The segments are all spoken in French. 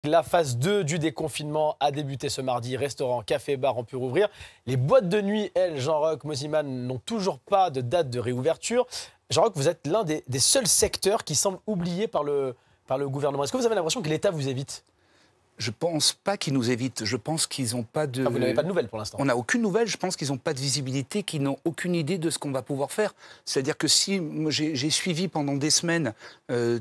La phase 2 du déconfinement a débuté ce mardi. Restaurants, cafés, bars ont pu rouvrir. Les boîtes de nuit, elles, Jean-Roch, Mosiman, n'ont toujours pas de date de réouverture. Jean-Roch, vous êtes l'un des seuls secteurs qui semblent oubliés par le gouvernement. Est-ce que vous avez l'impression que l'État vous évite? Je ne pense pas qu'ils nous évitent. Je pense qu'ils n'ont pas de... Vous n'avez pas de nouvelles pour l'instant? On n'a aucune nouvelle. Je pense qu'ils n'ont pas de visibilité, qu'ils n'ont aucune idée de ce qu'on va pouvoir faire. C'est-à-dire que si j'ai suivi pendant des semaines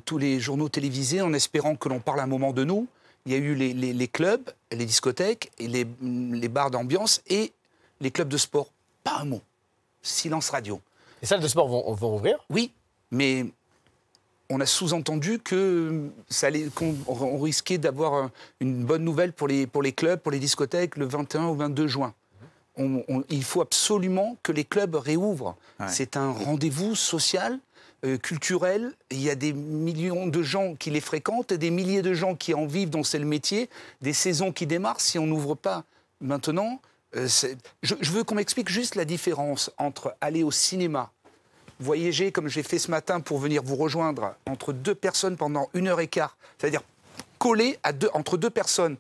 tous les journaux télévisés en espérant que l'on parle un moment de nous, il y a eu les clubs, les discothèques, et les bars d'ambiance et les clubs de sport. Pas un mot. Silence radio. Les salles de sport vont rouvrir? Oui, mais on a sous-entendu qu'on risquait d'avoir une bonne nouvelle pour les clubs, pour les discothèques, le 21 ou 22 juin. Il faut absolument que les clubs réouvrent. Ouais. C'est un rendez-vous social, culturel. Il y a des millions de gens qui les fréquentent et des milliers de gens qui en vivent, dont c'est le métier. Des saisons qui démarrent. Si on n'ouvre pas maintenant... je veux qu'on m'explique juste la différence entre aller au cinéma, voyager comme j'ai fait ce matin pour venir vous rejoindre entre deux personnes pendant 1h15, c'est-à-dire coller entre deux personnes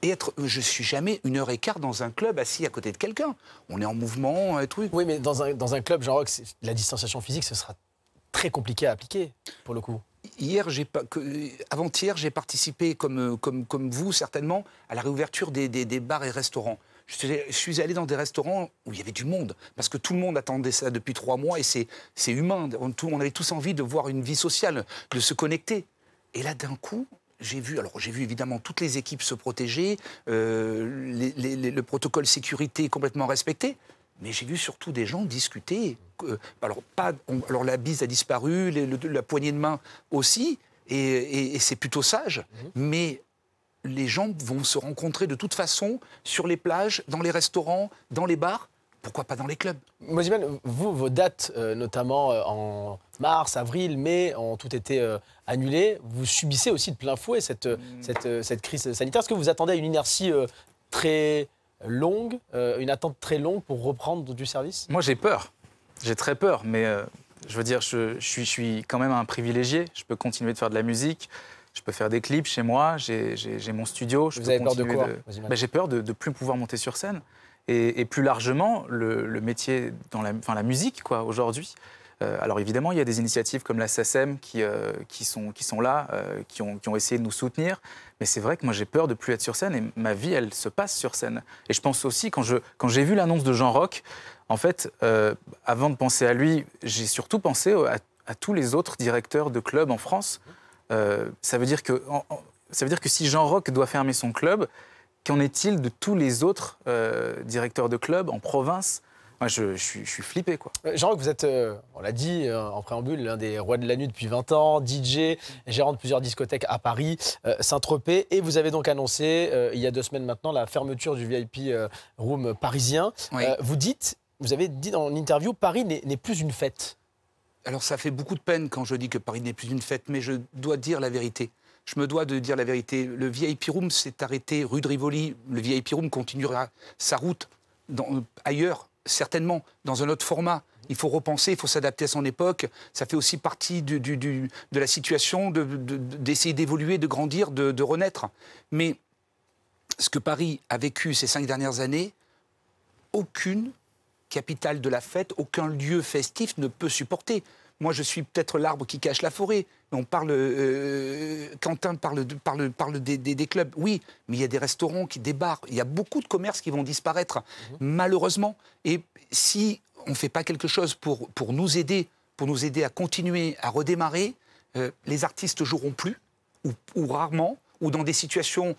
et être... Je ne suis jamais 1h15 dans un club assis à côté de quelqu'un. On est en mouvement, un truc. Oui, mais dans un club, Jean-Roch, la distanciation physique, ce sera très compliqué à appliquer, pour le coup. Avant-hier, j'ai participé, comme vous certainement, à la réouverture des bars et restaurants. Je suis allé dans des restaurants où il y avait du monde, parce que tout le monde attendait ça depuis 3 mois, et c'est humain. On avait tous envie de voir une vie sociale, de se connecter. Et là, d'un coup, j'ai vu évidemment toutes les équipes se protéger, le protocole sécurité complètement respecté, mais j'ai vu surtout des gens discuter. Alors la bise a disparu, la poignée de main aussi, et c'est plutôt sage, mais les gens vont se rencontrer de toute façon sur les plages, dans les restaurants, dans les bars. Pourquoi pas dans les clubs? Mosiman, vous, vos dates, notamment en mars, avril, mai, ont toutes été annulées. Vous subissez aussi de plein fouet cette crise sanitaire. Est-ce que vous attendez à une inertie très longue, une attente très longue pour reprendre du service? Moi, j'ai peur. J'ai très peur, mais je veux dire, je suis quand même un privilégié. Je peux continuer de faire de la musique. Je peux faire des clips chez moi, j'ai mon studio. Vous avez peur de quoi? J'ai peur de ne plus pouvoir monter sur scène. Et plus largement, le métier dans la musique, quoi, aujourd'hui. Alors évidemment, il y a des initiatives comme la SACEM qui sont là, qui ont essayé de nous soutenir. Mais c'est vrai que moi, j'ai peur de ne plus être sur scène. Et ma vie, elle se passe sur scène. Et je pense aussi, quand j'ai vu l'annonce de Jean-Roch, en fait, avant de penser à lui, j'ai surtout pensé à tous les autres directeurs de clubs en France. Ça veut dire que si Jean-Roch doit fermer son club, qu'en est-il de tous les autres directeurs de clubs en province? Moi, je suis flippé, quoi. Jean-Roch, vous êtes, on l'a dit en préambule, l'un des rois de la nuit depuis 20 ans, DJ, gérant de plusieurs discothèques à Paris, Saint-Tropez, et vous avez donc annoncé, il y a 2 semaines maintenant, la fermeture du VIP Room parisien. Oui. Vous avez dit dans l'interview, Paris n'est plus une fête. Alors ça fait beaucoup de peine quand je dis que Paris n'est plus une fête, mais je dois dire la vérité. Je me dois de dire la vérité. Le VIP Room s'est arrêté rue de Rivoli. Le VIP Room continuera sa route ailleurs, certainement, dans un autre format. Il faut repenser, il faut s'adapter à son époque. Ça fait aussi partie de la situation d'essayer d'évoluer, de grandir, de renaître. Mais ce que Paris a vécu ces 5 dernières années, aucune capitale de la fête, aucun lieu festif ne peut supporter. Moi, je suis peut-être l'arbre qui cache la forêt. On parle, Quentin parle des clubs. Oui, mais il y a des restaurants, des bars. Il y a beaucoup de commerces qui vont disparaître, malheureusement. Et si on ne fait pas quelque chose pour nous aider à continuer à redémarrer, les artistes joueront plus, ou rarement, ou dans des situations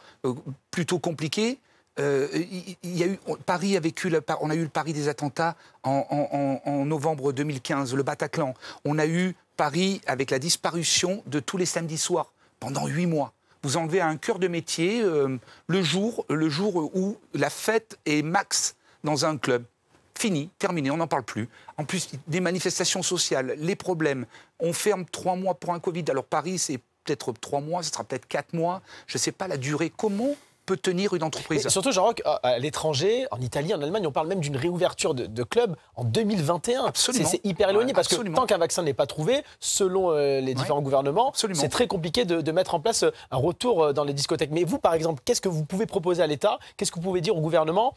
plutôt compliquées. Paris a vécu, on a eu le Paris des attentats en novembre 2015, le Bataclan. On a eu Paris avec la disparition de tous les samedis soirs pendant 8 mois. Vous enlevez à un cœur de métier le jour où la fête est max dans un club. Fini, terminé, on n'en parle plus. En plus, des manifestations sociales, les problèmes. On ferme 3 mois pour un Covid. Alors Paris, c'est peut-être 3 mois, ce sera peut-être 4 mois. Je ne sais pas la durée. Comment peut tenir une entreprise. Et surtout, Jean-Roch, à l'étranger, en Italie, en Allemagne, on parle même d'une réouverture de clubs en 2021. Absolument. C'est hyper éloigné parce que Absolument. tant qu'un vaccin n'est pas trouvé, selon les différents gouvernements, Absolument. c'est très compliqué de mettre en place un retour dans les discothèques. Mais vous, par exemple, qu'est-ce que vous pouvez proposer à l'État? Qu'est-ce que vous pouvez dire au gouvernement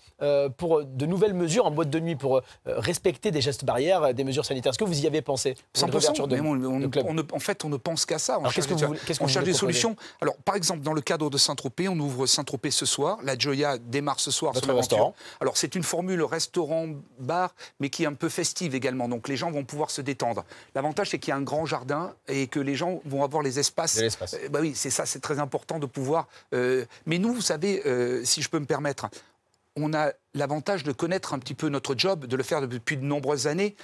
pour de nouvelles mesures en boîte de nuit, pour respecter des gestes barrières, des mesures sanitaires? Est-ce que vous y avez pensé? 100%, mais de clubs. en fait, on ne pense qu'à ça. Alors, qu'est-ce que vous On cherche voulez des proposer? solutions. Alors, par exemple, dans le cadre de Saint-Tropez, on ouvre Saint-Tropez ce soir. La Gioia démarre ce soir. Votre son aventure. restaurant. Alors, c'est une formule restaurant-bar, mais qui est un peu festive également. Donc, les gens vont pouvoir se détendre. L'avantage, c'est qu'il y a un grand jardin et que les gens vont avoir les espaces. De l'espace. Bah oui, c'est ça, c'est très important de pouvoir. Mais nous, vous savez, si je peux me permettre, on a l'avantage de connaître un petit peu notre job, de le faire depuis de nombreuses années.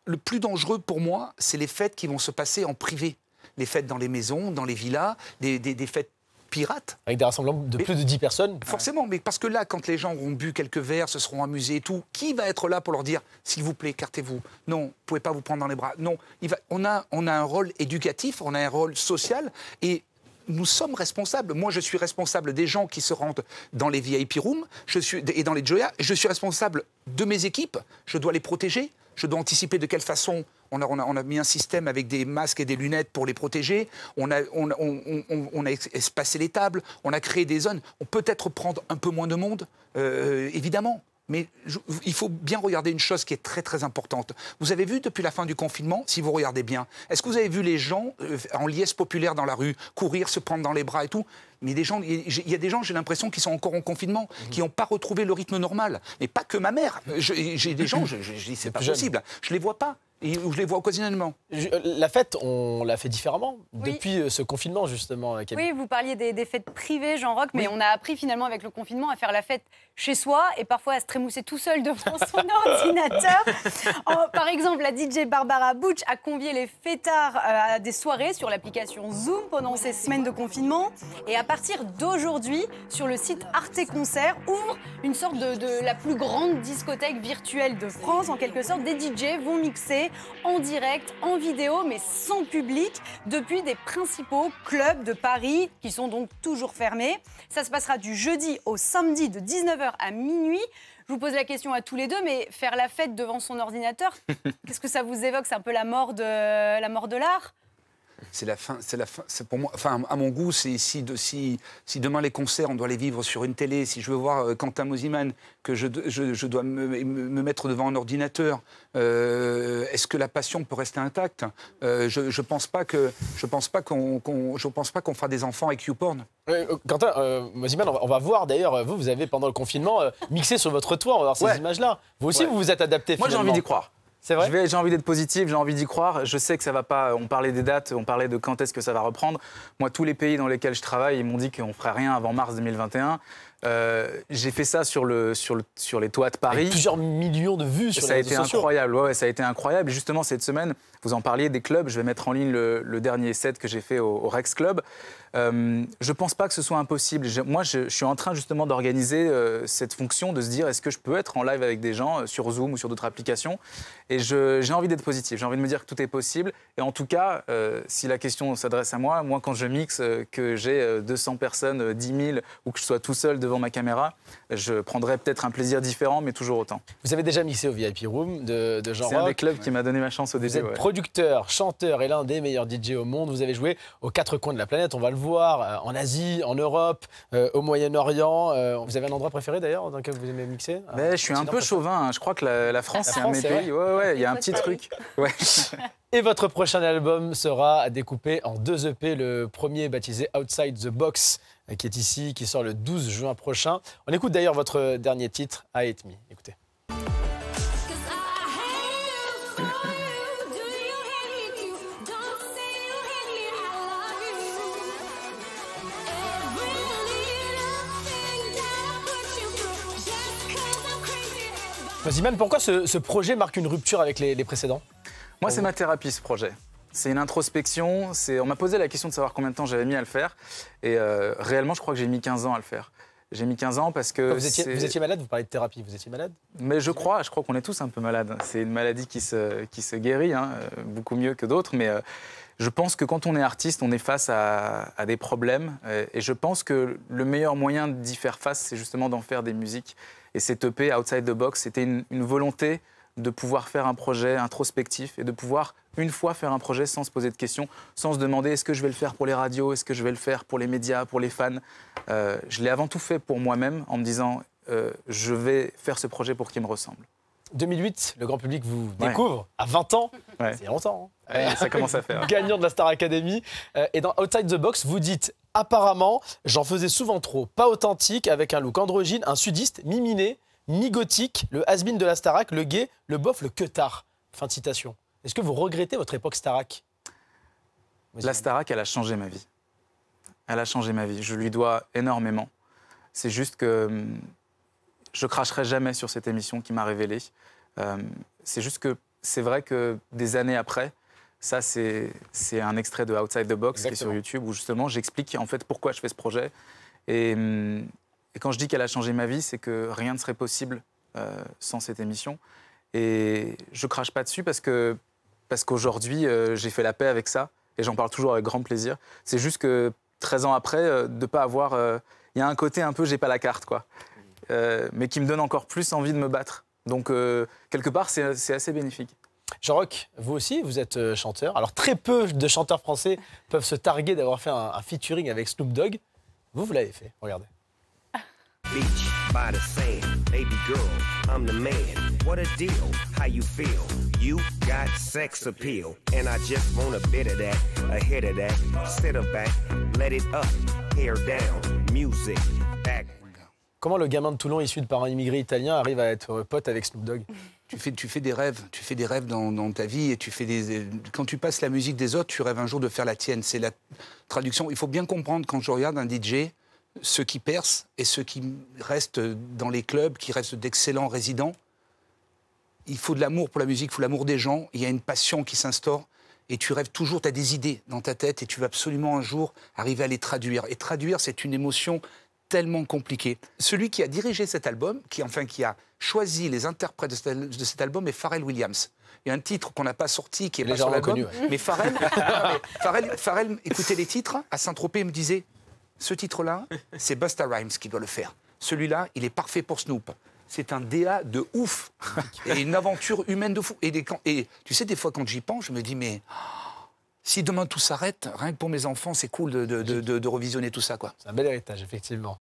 Le plus dangereux pour moi, c'est les fêtes qui vont se passer en privé. Les fêtes dans les maisons, dans les villas, des fêtes pirates. Avec des rassemblements de plus de 10 personnes? Forcément, mais parce que là, quand les gens auront bu quelques verres, se seront amusés et tout, qui va être là pour leur dire « s'il vous plaît, écartez-vous » Non, vous ne pouvez pas vous prendre dans les bras. Non, on a un rôle éducatif, on a un rôle social et nous sommes responsables. Moi, je suis responsable des gens qui se rendent dans les VIP rooms et dans les Gioia. Je suis responsable de mes équipes. Je dois les protéger. Je dois anticiper de quelle façon. On a mis un système avec des masques et des lunettes pour les protéger. On a espacé les tables. On a créé des zones. On peut peut-être prendre un peu moins de monde, évidemment. Mais il faut bien regarder une chose qui est très très importante. Vous avez vu depuis la fin du confinement, si vous regardez bien, est-ce que vous avez vu les gens en liesse populaire dans la rue, courir, se prendre dans les bras et tout? Mais il y a des gens, j'ai l'impression, qui sont encore en confinement, qui n'ont pas retrouvé le rythme normal. Mais pas que ma mère. J'ai des gens, je dis c'est pas possible. Je ne les vois pas. Et je les vois occasionnellement. La fête, on l'a fait différemment Oui. depuis ce confinement, justement, Camille. Oui, vous parliez des fêtes privées, Jean-Roch, mais on a appris finalement avec le confinement à faire la fête chez soi et parfois à se trémousser tout seul devant son ordinateur. Par exemple, la DJ Barbara Butch a convié les fêtards à des soirées sur l'application Zoom pendant ces semaines de confinement. Et à partir d'aujourd'hui, sur le site Arte Concert, ouvre une sorte de la plus grande discothèque virtuelle de France. En quelque sorte, des DJ vont mixer en direct, en vidéo, mais sans public, depuis des principaux clubs de Paris, qui sont donc toujours fermés. Ça se passera du jeudi au samedi de 19h à minuit. Je vous pose la question à tous les deux, mais faire la fête devant son ordinateur, qu'est-ce que ça vous évoque? C'est un peu la mort de l'art? C'est la fin. C'est pour moi. Enfin, à mon goût, c'est si demain les concerts, on doit les vivre sur une télé. Si je veux voir Quentin Mosimann, que je dois me mettre devant un ordinateur, est-ce que la passion peut rester intacte? Je pense pas qu'on fera des enfants avec YouPorn. Quentin, Mosimann, on va voir d'ailleurs. Vous avez pendant le confinement mixé sur votre toit. On va voir ces images-là. Vous aussi, vous vous êtes adapté. Moi, j'ai envie d'y croire. C'est vrai? J'ai envie d'être positif, j'ai envie d'y croire. Je sais que ça va pas. On parlait des dates, on parlait de quand est-ce que ça va reprendre. Moi, tous les pays dans lesquels je travaille, ils m'ont dit qu'on ferait rien avant mars 2021. J'ai fait ça sur les toits de Paris. Avec plusieurs millions de vues sur les réseaux sociaux. Ça a été incroyable. Ouais, ça a été incroyable. Et justement, cette semaine, vous en parliez des clubs. Je vais mettre en ligne le dernier set que j'ai fait au Rex Club. Je pense pas que ce soit impossible. Moi, je suis en train justement d'organiser cette fonction, de se dire est-ce que je peux être en live avec des gens sur Zoom ou sur d'autres applications. Et j'ai envie d'être positif. J'ai envie de me dire que tout est possible. Et en tout cas, si la question s'adresse à moi, quand je mixe, que j'ai 200 personnes, 10 000, ou que je sois tout seul devant ma caméra, je prendrai peut-être un plaisir différent, mais toujours autant. Vous avez déjà mixé au VIP Room de Jean-Roch. C'est un des clubs qui m'a donné ma chance au début. Vous êtes producteur, chanteur et l'un des meilleurs DJ au monde. Vous avez joué aux 4 coins de la planète. On va le voir en Asie, en Europe, au Moyen-Orient. Vous avez un endroit préféré d'ailleurs dans lequel vous aimez mixer? Je suis un peu chauvin. Je crois que la France, c'est un de mes pays. Ouais, il y a un petit truc. Ouais. Et votre prochain album sera découpé en 2 EP. Le premier baptisé Outside the Box, qui est ici, qui sort le 12 juin prochain. On écoute d'ailleurs votre dernier titre, I Hate Me. Écoutez. Mosimann, pourquoi ce projet marque une rupture avec les précédents? Moi, c'est ma thérapie, ce projet. C'est une introspection. On m'a posé la question de savoir combien de temps j'avais mis à le faire. Et réellement, je crois que j'ai mis 15 ans à le faire. J'ai mis 15 ans parce que... Vous étiez malade, vous parlez de thérapie, vous étiez malade? Mais je crois qu'on est tous un peu malades. C'est une maladie qui se guérit, hein, beaucoup mieux que d'autres. Mais je pense que quand on est artiste, on est face à des problèmes. Et je pense que le meilleur moyen d'y faire face, c'est justement d'en faire des musiques. Et cet EP, Outside the Box, c'était une volonté de pouvoir faire un projet introspectif et de pouvoir, une fois, faire un projet sans se poser de questions, sans se demander est-ce que je vais le faire pour les radios, est-ce que je vais le faire pour les médias, pour les fans. Je l'ai avant tout fait pour moi-même en me disant je vais faire ce projet pour qu'il me ressemble. 2008, le grand public vous découvre à 20 ans. Ouais. C'est longtemps. Ouais, ça commence à faire. Gagnant de la Star Academy. Et dans Outside the Box, vous dites apparemment, j'en faisais souvent trop, pas authentique, avec un look androgyne, un sudiste, mi-miné, mi-gothique, le has-been de la Starac, le gay, le bof, le queutard. Fin de citation. Est-ce que vous regrettez votre époque Starac? La Starac, elle a changé ma vie. Elle a changé ma vie. Je lui dois énormément. C'est juste que je cracherai jamais sur cette émission qui m'a révélé. C'est juste que c'est vrai que des années après, ça c'est un extrait de Outside the Box qui est sur YouTube où justement j'explique en fait pourquoi je fais ce projet. Et quand je dis qu'elle a changé ma vie, c'est que rien ne serait possible sans cette émission. Et je crache pas dessus parce qu'aujourd'hui j'ai fait la paix avec ça et j'en parle toujours avec grand plaisir. C'est juste que 13 ans après, de ne pas avoir... Il y a un côté un peu j'ai pas la carte, quoi. Mais qui me donne encore plus envie de me battre. Donc, quelque part, c'est assez bénéfique. Jean-Roch, vous aussi, vous êtes chanteur. Alors, très peu de chanteurs français peuvent se targuer d'avoir fait un featuring avec Snoop Dogg. Vous l'avez fait, regardez. Beach by the sand, baby girl, I'm the man. What a deal, how you feel? You got sex appeal, and I just want a bit of that, a hit of that. Sit her back, let it up, hair down, music back. Comment le gamin de Toulon issu de parents immigrés italiens arrive à être pote avec Snoop Dogg? Tu fais des rêves dans ta vie et quand tu passes la musique des autres, tu rêves un jour de faire la tienne. C'est la traduction. Il faut bien comprendre quand je regarde un DJ, ceux qui percent et ceux qui restent dans les clubs, qui restent d'excellents résidents. Il faut de l'amour pour la musique, il faut l'amour des gens. Il y a une passion qui s'instaure et tu rêves toujours, tu as des idées dans ta tête et tu vas absolument un jour arriver à les traduire. Et traduire, c'est une émotion tellement compliquée. Celui qui a dirigé cet album, qui a choisi les interprètes de cet album est Pharrell Williams. Il y a un titre qu'on n'a pas sorti, qui est pas sur l'album. Ouais. Mais Pharrell, écoutait les titres à Saint-Tropez et me disait ce titre-là, c'est Busta Rhymes qui doit le faire. Celui-là, il est parfait pour Snoop. C'est un DA de ouf. Et une aventure humaine de fou. Et tu sais, des fois, quand j'y pense, je me dis, mais si demain tout s'arrête, rien que pour mes enfants, c'est cool de revisionner tout ça, quoi. C'est un bel héritage, effectivement.